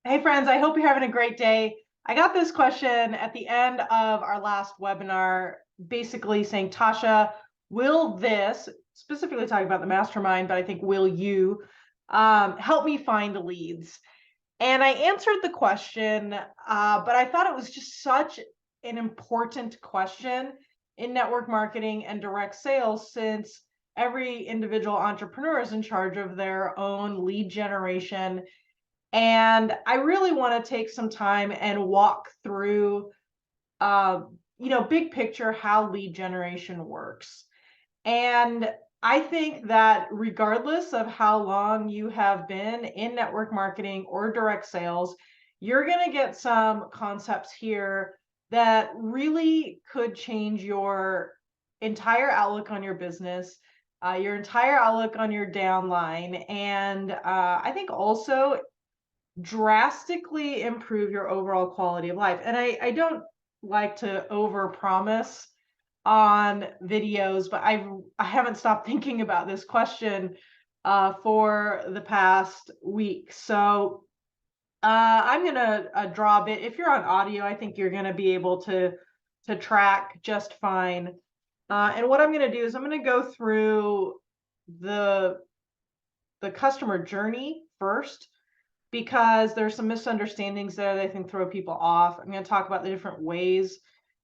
Hey friends, I hope you're having a great day. I got this question at the end of our last webinar, basically saying, Tasha, will this, specifically talking about the mastermind, but I think will you help me find leads? And I answered the question, but I thought it was just such an important question in network marketing and direct sales, since every individual entrepreneur is in charge of their own lead generation. And I really want to take some time and walk through, big picture, how lead generation works. And I think that regardless of how long you have been in network marketing or direct sales, you're going to get some concepts here that really could change your entire outlook on your business, your entire outlook on your downline, and I think also drastically improve your overall quality of life. And I don't like to overpromise on videos, but I haven't stopped thinking about this question for the past week. So I'm gonna draw a bit. If you're on audio, I think you're gonna be able to track just fine. And what I'm gonna do is I'm gonna go through the the customer journey first, because there's some misunderstandings there that I think throw people off. I'm going to talk about the different ways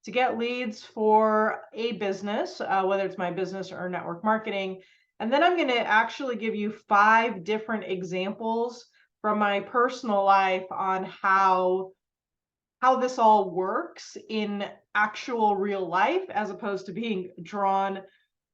to get leads for a business, whether it's my business or network marketing. And then I'm going to actually give you 5 different examples from my personal life on how this all works in actual real life, as opposed to being drawn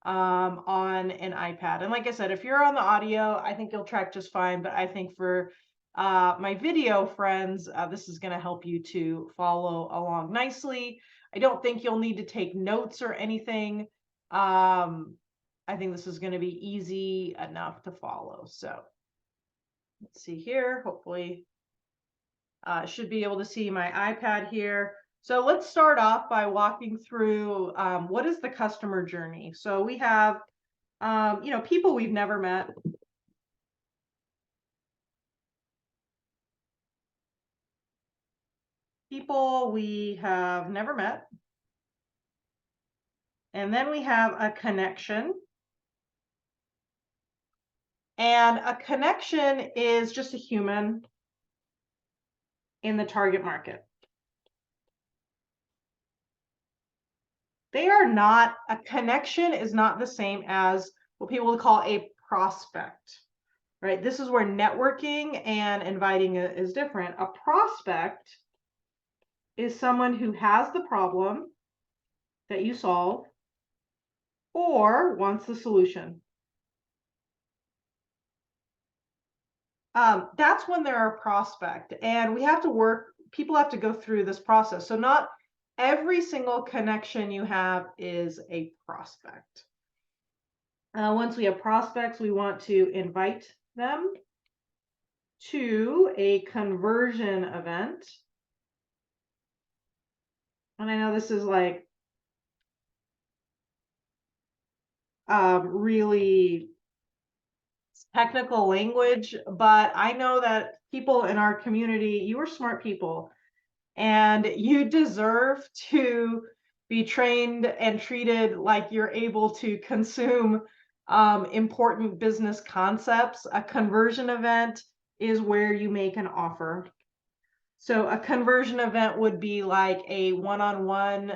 on an iPad. And like I said, if you're on the audio, I think you'll track just fine. But I think for my video friends, this is going to help you to follow along nicely. I don't think you'll need to take notes or anything. I think this is going to be easy enough to follow. So let's see here. Hopefully, should be able to see my iPad here. So let's start off by walking through what is the customer journey. So we have, people we've never met. People we have never met. And then we have a connection. And a connection is just a human in the target market. A connection is not the same as what people would call a prospect, right? This is where networking and inviting is different. A prospect is someone who has the problem that you solve or wants the solution. That's when they're a prospect, and people have to go through this process. So not every single connection you have is a prospect. Once we have prospects, we want to invite them to a conversion event. And I know this is like really technical language, but I know that people in our community, you are smart people, and you deserve to be trained and treated like you're able to consume important business concepts. A conversion event is where you make an offer. So a conversion event would be like a one-on-one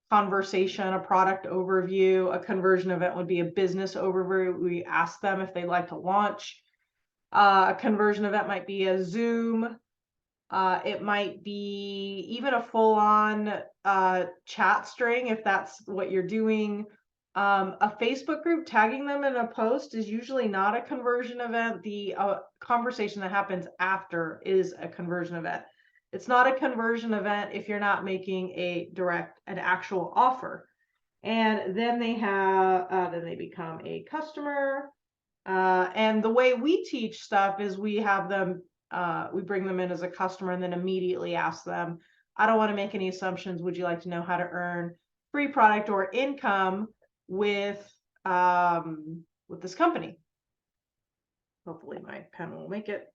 conversation, a product overview. A conversion event would be a business overview. We ask them if they'd like to launch. A conversion event might be a Zoom. It might be even a full-on chat string if that's what you're doing. A Facebook group, tagging them in a post is usually not a conversion event. The conversation that happens after is a conversion event. It's not a conversion event if you're not making an actual offer. And then they become a customer. And the way we teach stuff is we bring them in as a customer and then immediately ask them, I don't want to make any assumptions. Would you like to know how to earn free product or income with this company? Hopefully my pen will make it.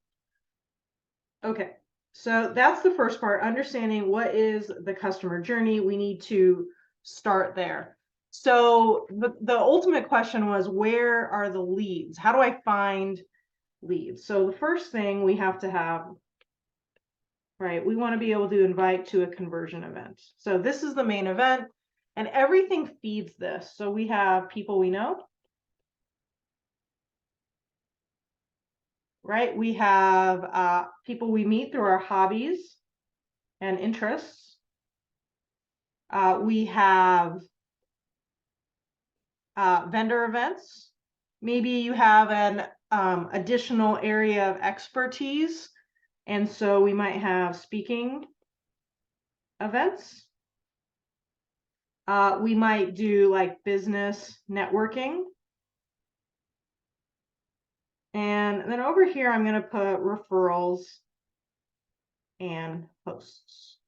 Okay. So that's the first part, understanding what is the customer journey. We need to start there. So the ultimate question was, where are the leads? How do I find leads? So the first thing we have to have, right, we want to be able to invite to a conversion event. So this is the main event, and everything feeds this. So we have people we know, right? We have people we meet through our hobbies and interests. We have vendor events. Maybe you have an additional area of expertise, and so we might have speaking events. We might do like business networking. And then over here, I'm going to put referrals and hosts.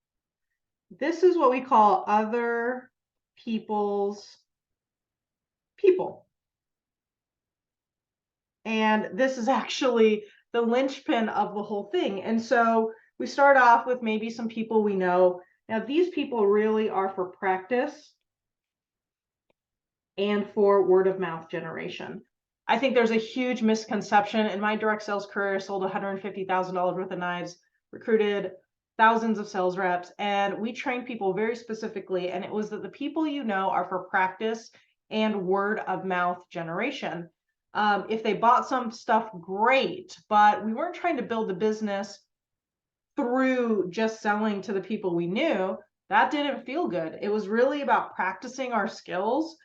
This is what we call other people's people. And this is actually the linchpin of the whole thing. And so we start off with maybe some people we know. Now, these people really are for practice and for word of mouth generation. I think there's a huge misconception. In my direct sales career, I sold $150,000 worth of knives, recruited thousands of sales reps, and we trained people very specifically. And it was that the people you know are for practice and word of mouth generation. If they bought some stuff, great, but we weren't trying to build the business through just selling to the people we knew. That didn't feel good. It was really about practicing our skills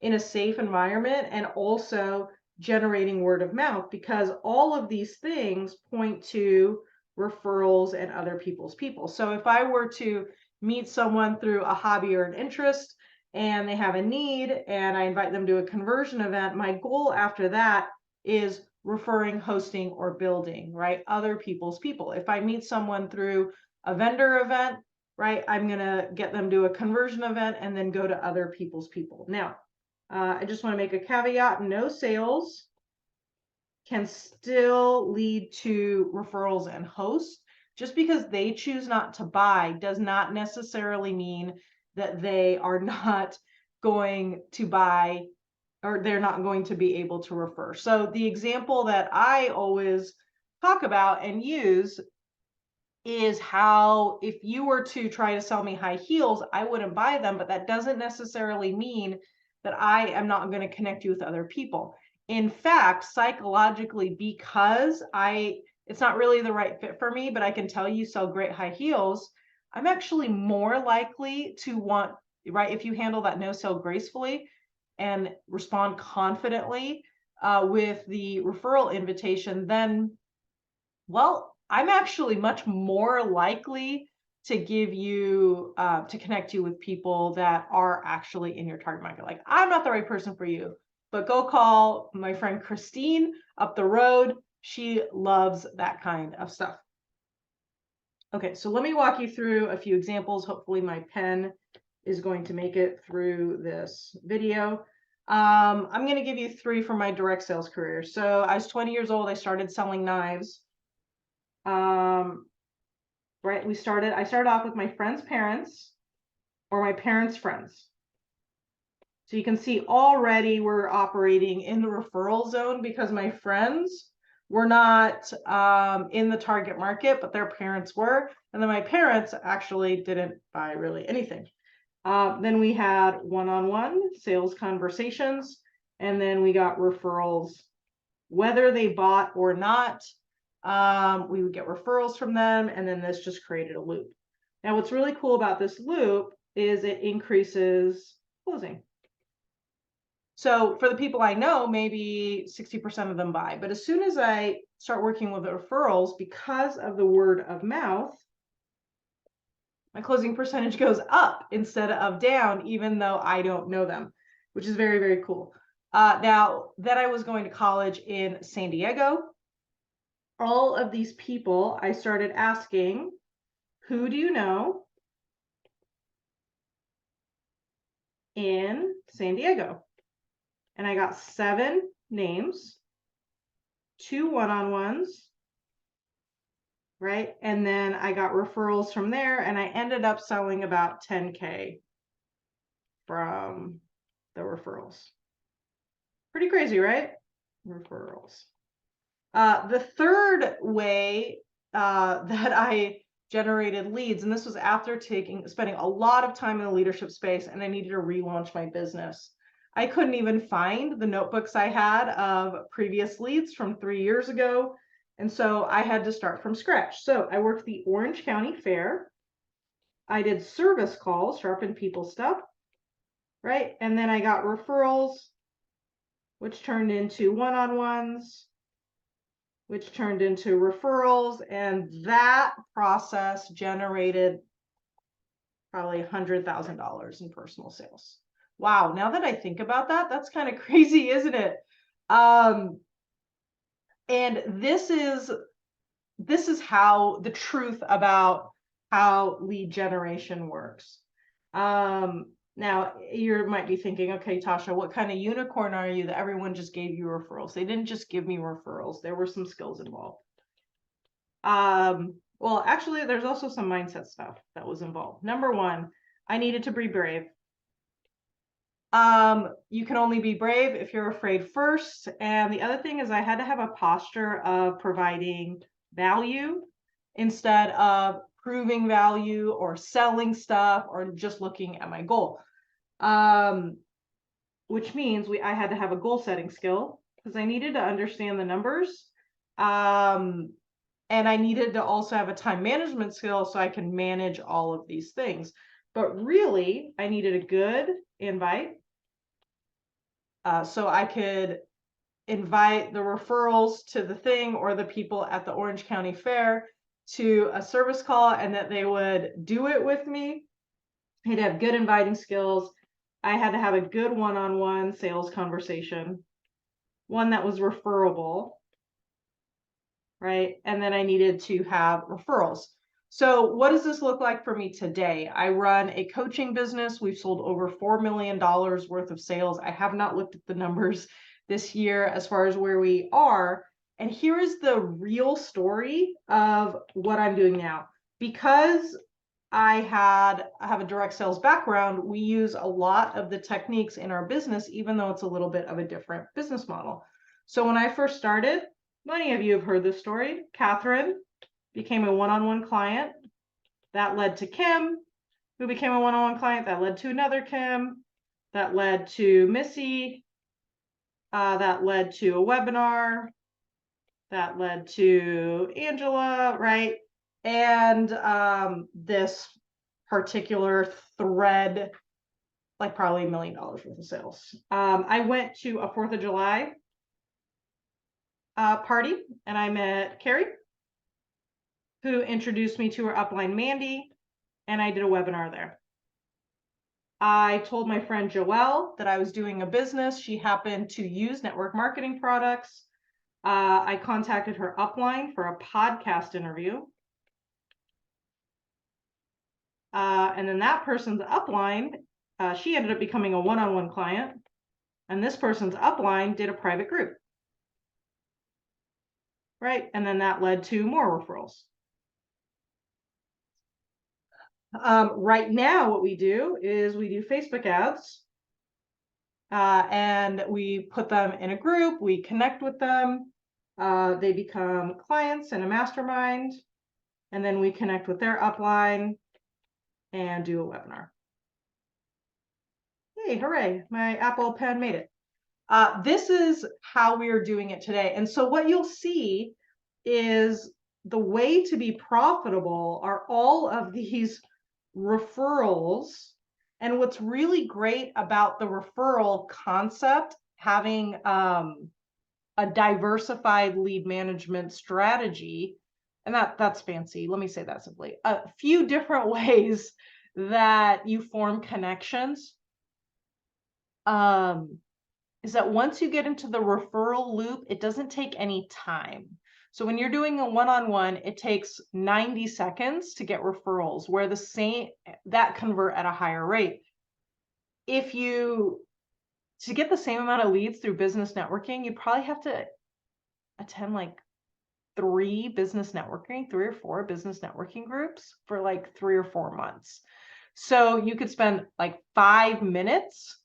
in a safe environment and also generating word of mouth, because all of these things point to referrals and other people's people. So if I were to meet someone through a hobby or an interest and they have a need and I invite them to a conversion event, my goal after that is referring, hosting, or building, right? Other people's people. If I meet someone through a vendor event, right, I'm going to get them to a conversion event and then go to other people's people. Now, I just want to make a caveat, no sales can still lead to referrals and hosts. Just because they choose not to buy does not necessarily mean that they are not going to buy or they're not going to be able to refer. So the example that I always talk about and use is how if you were to try to sell me high heels, I wouldn't buy them, but that doesn't necessarily mean that I am not going to connect you with other people. In fact, psychologically, because it's not really the right fit for me, but I can tell you sell great high heels, I'm actually more likely to want, right, if you handle that no sell gracefully and respond confidently with the referral invitation, then, well, I'm actually much more likely to give you, to connect you with people that are actually in your target market. Like, I'm not the right person for you, but go call my friend Christine up the road. She loves that kind of stuff. Okay, so let me walk you through a few examples. Hopefully my pen is going to make it through this video. I'm going to give you 3 from my direct sales career. So I was 20 years old. I started selling knives. Right, I started off with my friend's parents or my parents' friends. So you can see already we're operating in the referral zone because my friends were not in the target market, but their parents were. And then my parents actually didn't buy really anything. Then we had one-on-one sales conversations, and then we got referrals, whether they bought or not. We would get referrals from them, and then this just created a loop. Now, what's really cool about this loop is it increases closing. So for the people I know, maybe 60% of them buy. But as soon as I start working with the referrals, because of the word of mouth, my closing percentage goes up instead of down, even though I don't know them, which is very, very cool. Now that I was going to college in San Diego, all of these people, I started asking, who do you know in San Diego? And I got 7 names, 2 one-on-ones, right? And then I got referrals from there, and I ended up selling about 10K from the referrals. Pretty crazy, right? Referrals. The third way that I generated leads, and this was after spending a lot of time in the leadership space, and I needed to relaunch my business. I couldn't even find the notebooks I had of previous leads from 3 years ago. And so I had to start from scratch. So I worked the Orange County Fair. I did service calls, sharpen people stuff, right? And then I got referrals, which turned into one-on-ones, which turned into referrals. And that process generated probably $100,000 in personal sales. Wow. Now that I think about that, that's kind of crazy, isn't it? And this is how the truth about how lead generation works. Now you might be thinking, okay, Tasha, what kind of unicorn are you that everyone just gave you referrals? They didn't just give me referrals. There were some skills involved. Well, actually, there's also some mindset stuff that was involved. Number one, I needed to be brave. You can only be brave if you're afraid first. And the other thing is I had to have a posture of providing value instead of proving value or selling stuff or just looking at my goal. Which means I had to have a goal setting skill because I needed to understand the numbers. And I needed to also have a time management skill so I can manage all of these things. But really, I needed a good invite. So I could invite the referrals to the thing or the people at the Orange County Fair to a service call and that they would do it with me. I had to have good inviting skills. I had to have a good one-on-one sales conversation, one that was referable, right? And then I needed to have referrals. So what does this look like for me today? I run a coaching business. We've sold over $4 million worth of sales. I have not looked at the numbers this year as far as where we are. And here is the real story of what I'm doing now. Because I have a direct sales background, we use a lot of the techniques in our business, even though it's a little bit of a different business model. So when I first started, many of you have heard this story. Catherine became a one-on-one client. That led to Kim, who became a one-on-one client. That led to another Kim. That led to Missy. That led to a webinar. That led to Angela, right? And this particular thread, like probably $1 million worth of sales. I went to a 4th of July party and I met Carrie, who introduced me to her upline, Mandy, and I did a webinar there. I told my friend Joelle that I was doing a business. She happened to use network marketing products. I contacted her upline for a podcast interview. And then that person's upline, she ended up becoming a one-on-one client. And this person's upline did a private group. Right? And then that led to more referrals. Right now, what we do is we do Facebook ads. And we put them in a group, we connect with them, they become clients in a mastermind, and then we connect with their upline and do a webinar. Hey, hooray, my Apple Pen made it. This is how we are doing it today. And so what you'll see is the way to be profitable are all of these referrals. And what's really great about the referral concept, having a diversified lead management strategy, and that's fancy. Let me say that simply. A few different ways that you form connections. Is that once you get into the referral loop, it doesn't take any time. So when you're doing a one-on-one, it takes 90 seconds to get referrals, where that convert at a higher rate. To get the same amount of leads through business networking, you probably have to attend like three or four business networking groups for like 3 or 4 months. So you could spend like 5 minutes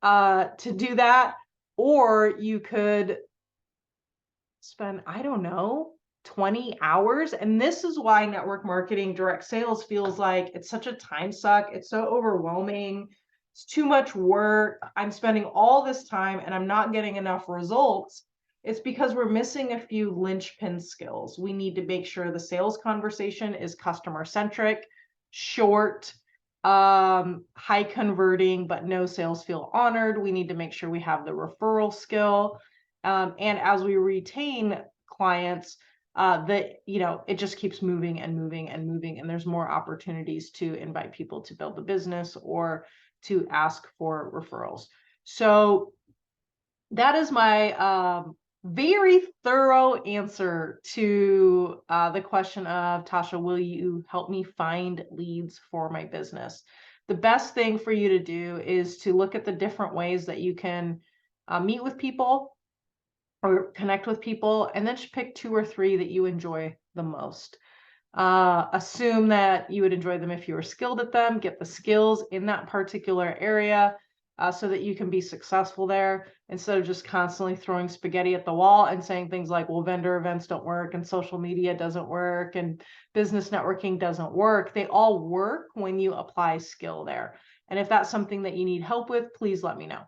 to do that, or you could spend, I don't know, 20 hours. And this is why network marketing, direct sales feels like it's such a time suck. It's so overwhelming. It's too much work. I'm spending all this time and I'm not getting enough results. It's because we're missing a few linchpin skills. We need to make sure the sales conversation is customer centric, short, high converting, but no sales feel honored. We need to make sure we have the referral skill. And as we retain clients, it just keeps moving and moving and moving, and there's more opportunities to invite people to build the business or to ask for referrals. So that is my very thorough answer to the question of, Tasha, will you help me find leads for my business? The best thing for you to do is to look at the different ways that you can meet with people or connect with people, and then just pick 2 or 3 that you enjoy the most. Assume that you would enjoy them if you were skilled at them, get the skills in that particular area so that you can be successful there, instead of just constantly throwing spaghetti at the wall and saying things like, well, vendor events don't work and social media doesn't work and business networking doesn't work. They all work when you apply skill there. And if that's something that you need help with, please let me know.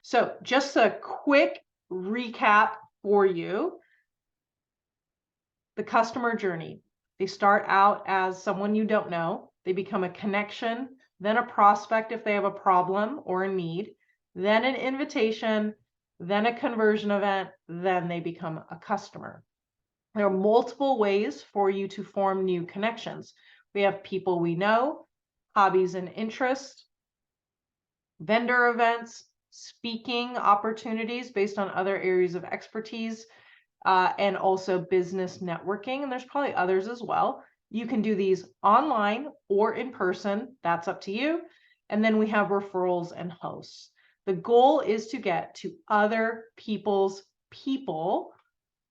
So just a quick recap for you. The customer journey. They start out as someone you don't know. They become a connection, then a prospect if they have a problem or a need, then an invitation, then a conversion event, then they become a customer. There are multiple ways for you to form new connections. We have people we know, hobbies and interests, vendor events, speaking opportunities based on other areas of expertise, and also business networking. And there's probably others as well. You can do these online or in person. That's up to you. And then we have referrals and hosts. The goal is to get to other people's people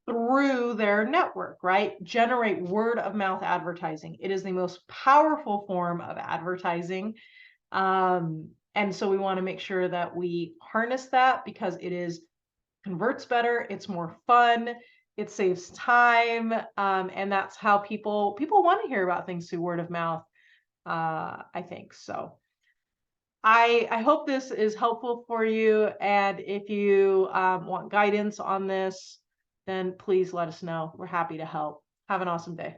through their network, right? Generate word of mouth advertising. It is the most powerful form of advertising. And so we want to make sure that we harness that, because it converts better, it's more fun, it saves time, and that's how people want to hear about things through word of mouth. I think so. I hope this is helpful for you, and if you want guidance on this, then please let us know. We're happy to help. Have an awesome day.